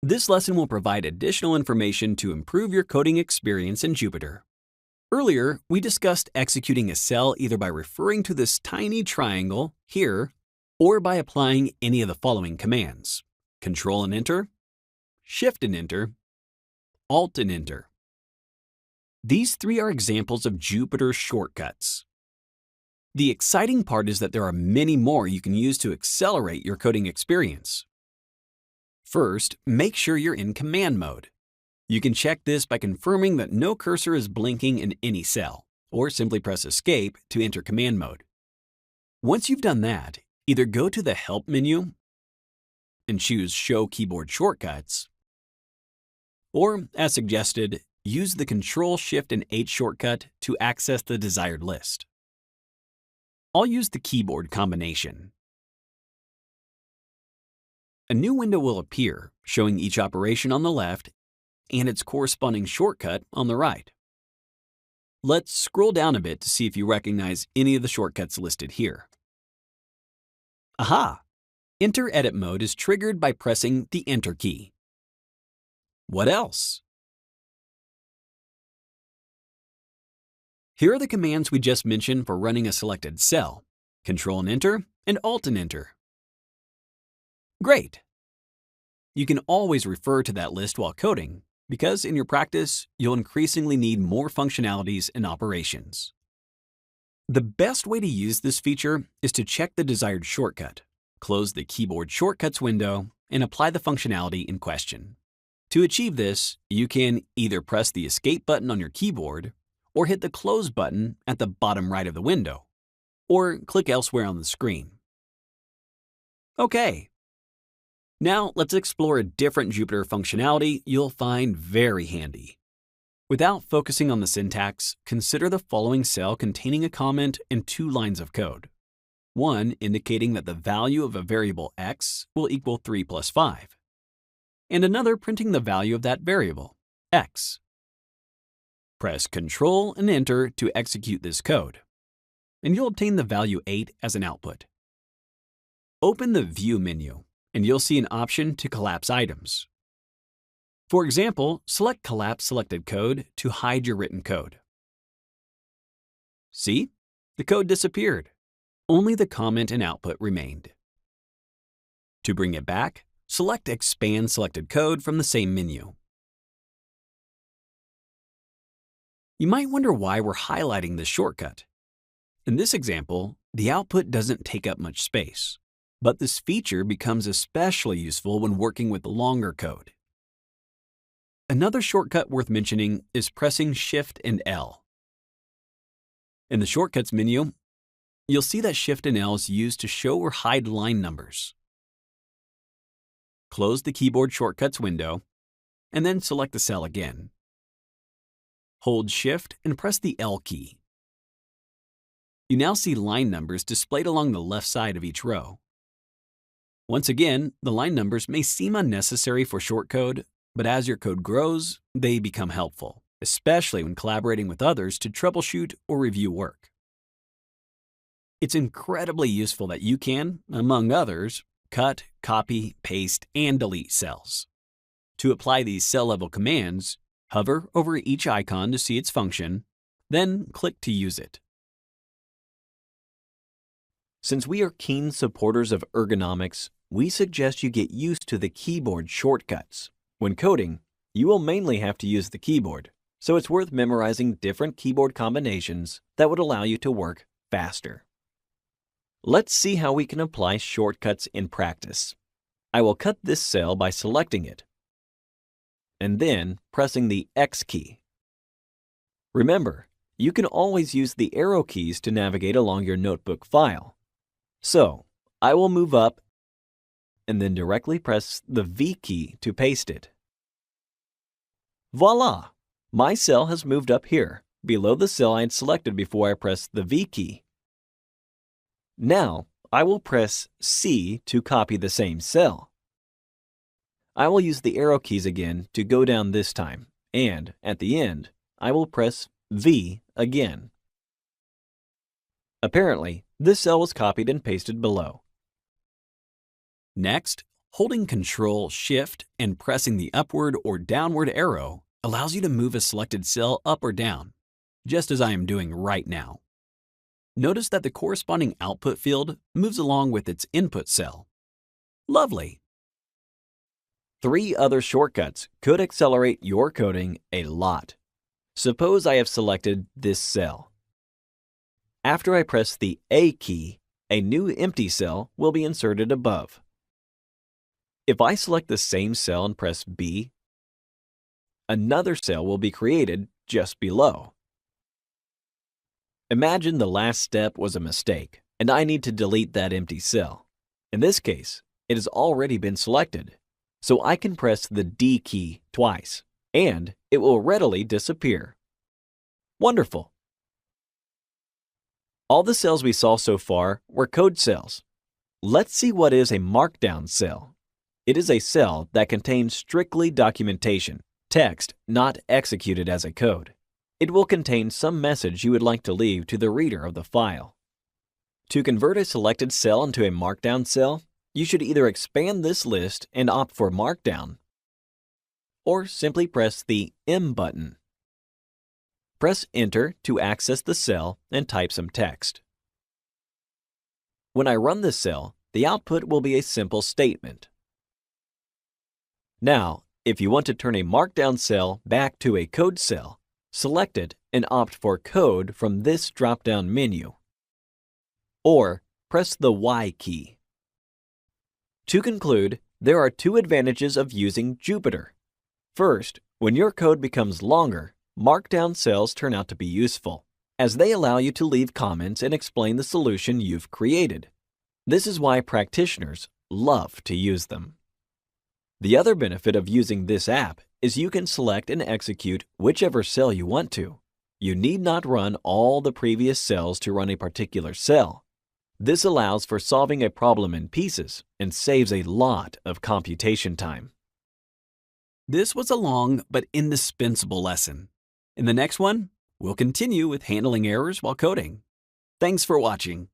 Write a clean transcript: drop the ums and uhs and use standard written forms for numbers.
This lesson will provide additional information to improve your coding experience in Jupyter. Earlier, we discussed executing a cell either by referring to this tiny triangle here or by applying any of the following commands: Control and Enter, Shift and Enter, Alt and Enter. These three are examples of Jupyter shortcuts. The exciting part is that there are many more you can use to accelerate your coding experience. First, make sure you're in command mode. You can check this by confirming that no cursor is blinking in any cell, or simply press Escape to enter command mode. Once you've done that, either go to the Help menu and choose Show Keyboard Shortcuts, or, as suggested, use the Control, Shift, and H shortcut to access the desired list. I'll use the keyboard combination. A new window will appear, showing each operation on the left and its corresponding shortcut on the right. Let's scroll down a bit to see if you recognize any of the shortcuts listed here. Aha! Enter Edit mode is triggered by pressing the Enter key. What else? Here are the commands we just mentioned for running a selected cell: Control and Enter and Alt and Enter. Great! You can always refer to that list while coding, because in your practice, you'll increasingly need more functionalities and operations. The best way to use this feature is to check the desired shortcut, close the Keyboard Shortcuts window, and apply the functionality in question. To achieve this, you can either press the Escape button on your keyboard, or hit the Close button at the bottom right of the window, or click elsewhere on the screen. Okay. Now let's explore a different Jupyter functionality you'll find very handy. Without focusing on the syntax, consider the following cell containing a comment and two lines of code. One indicating that the value of a variable x will equal 3 plus 5, and another printing the value of that variable, x. Press Control and Enter to execute this code, and you'll obtain the value 8 as an output. Open the View menu, and you'll see an option to collapse items. For example, select Collapse Selected Code to hide your written code. See? The code disappeared. Only the comment and output remained. To bring it back, select Expand Selected Code from the same menu. You might wonder why we're highlighting this shortcut. In this example, the output doesn't take up much space, but this feature becomes especially useful when working with longer code. Another shortcut worth mentioning is pressing Shift and L. In the Shortcuts menu, you'll see that Shift and L is used to show or hide line numbers. Close the Keyboard Shortcuts window, and then select the cell again. Hold Shift and press the L key. You now see line numbers displayed along the left side of each row. Once again, the line numbers may seem unnecessary for shortcode, but as your code grows, they become helpful, especially when collaborating with others to troubleshoot or review work. It's incredibly useful that you can, among others, cut, copy, paste, and delete cells. To apply these cell-level commands, hover over each icon to see its function, then click to use it. Since we are keen supporters of ergonomics, we suggest you get used to the keyboard shortcuts. When coding, you will mainly have to use the keyboard, so it's worth memorizing different keyboard combinations that would allow you to work faster. Let's see how we can apply shortcuts in practice. I will cut this cell by selecting it, and then pressing the X key. Remember, you can always use the arrow keys to navigate along your notebook file. So, I will move up and then directly press the V key to paste it. Voila! My cell has moved up here, below the cell I had selected before I pressed the V key. Now, I will press C to copy the same cell. I will use the arrow keys again to go down this time, and at the end, I will press V again. Apparently, this cell was copied and pasted below. Next, Holding Control, Shift, and pressing the upward or downward arrow allows you to move a selected cell up or down, just as I am doing right now. Notice that the corresponding output field moves along with its input cell. Lovely! 3 other shortcuts could accelerate your coding a lot. Suppose I have selected this cell. After I press the A key, a new empty cell will be inserted above. If I select the same cell and press B, another cell will be created just below. Imagine the last step was a mistake, and I need to delete that empty cell. In this case, it has already been selected, so I can press the D key twice, and it will readily disappear. Wonderful! All the cells we saw so far were code cells. Let's see what is a markdown cell. It is a cell that contains strictly documentation, text not executed as a code. It will contain some message you would like to leave to the reader of the file. To convert a selected cell into a markdown cell, you should either expand this list and opt for Markdown, or simply press the M button. Press Enter to access the cell and type some text. When I run this cell, the output will be a simple statement. Now, if you want to turn a markdown cell back to a code cell, select it and opt for Code from this drop-down menu. Or press the Y key. To conclude, there are 2 advantages of using Jupyter. First, when your code becomes longer, markdown cells turn out to be useful, as they allow you to leave comments and explain the solution you've created. This is why practitioners love to use them. The other benefit of using this app is you can select and execute whichever cell you want to. You need not run all the previous cells to run a particular cell. This allows for solving a problem in pieces and saves a lot of computation time. This was a long but indispensable lesson. In the next one, we'll continue with handling errors while coding. Thanks for watching.